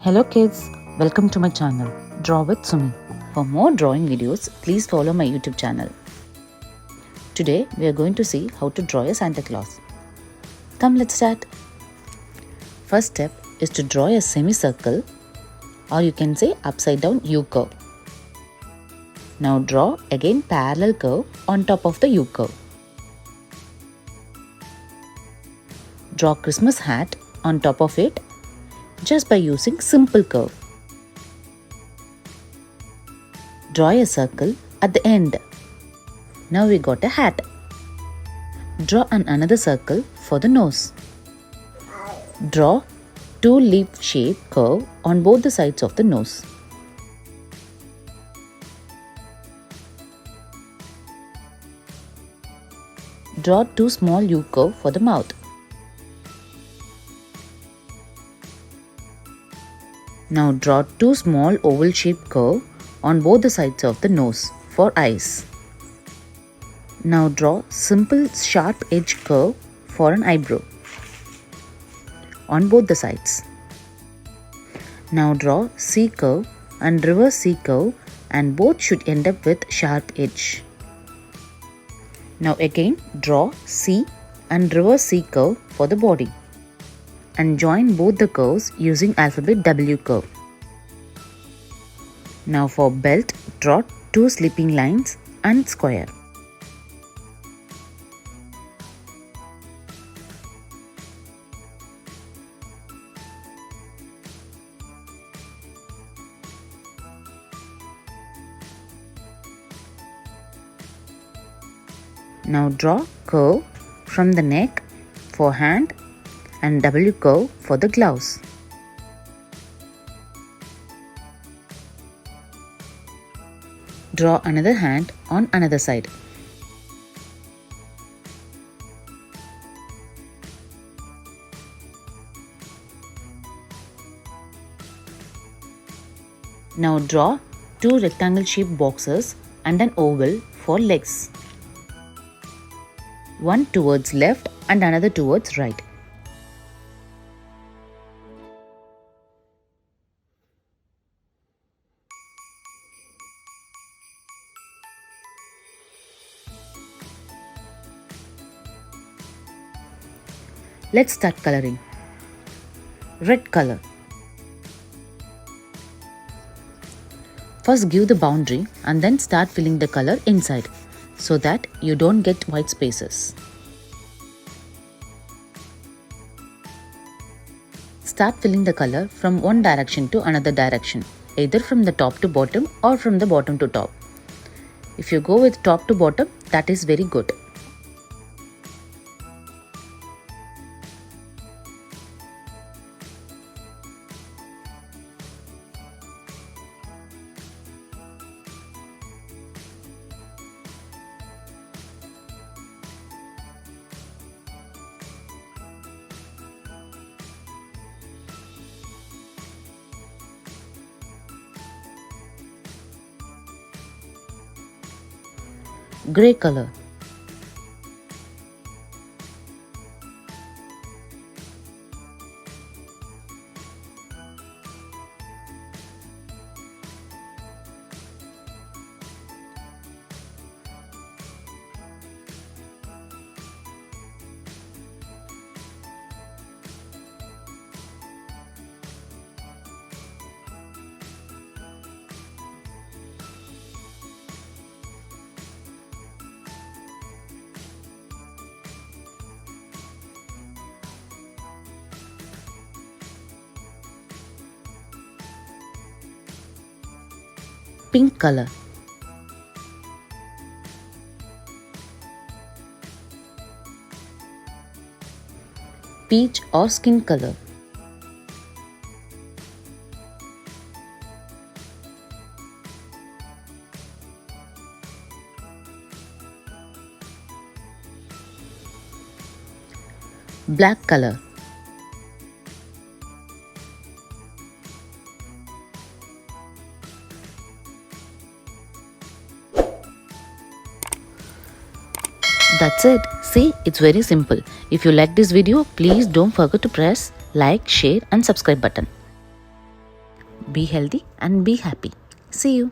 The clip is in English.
Hello kids, welcome to my channel Draw with Sumi. For more drawing videos, please follow my YouTube channel. Today we are going to see how to draw a Santa Claus. Come, let's start. First step is to draw a semicircle, or you can say upside down U curve. Now draw again parallel curve on top of the U curve. Draw Christmas hat on top of it just by using simple curve. Draw a circle at the end. Now we got a hat. Draw another circle for the nose. Draw two leaf shaped curve on both the sides of the nose. Draw two small U curve for the mouth. Now draw two small oval shaped curve on both the sides of the nose for eyes. Now draw simple sharp edge curve for an eyebrow on both the sides. Now draw C curve and reverse C curve, and both should end up with sharp edge. Now again draw C and reverse C curve for the body, and join both the curves using alphabet W curve. Now for belt, draw two sleeping lines and square. Now draw curve from the neck for hand and W curve for the gloves. Draw another hand on another side. Now draw two rectangle shaped boxes and an oval for legs. One towards left and another towards right. Let's start coloring. Red color. First give the boundary and then start filling the color inside, so that you don't get white spaces. Start filling the color from one direction to another direction, either from the top to bottom or from the bottom to top. If you go with top to bottom, that is very good. Grey color. Pink color. Peach or skin color. Black color. That's it. See, it's very simple. If you like this video, please don't forget to press like, share and subscribe button. Be healthy and be happy. See you.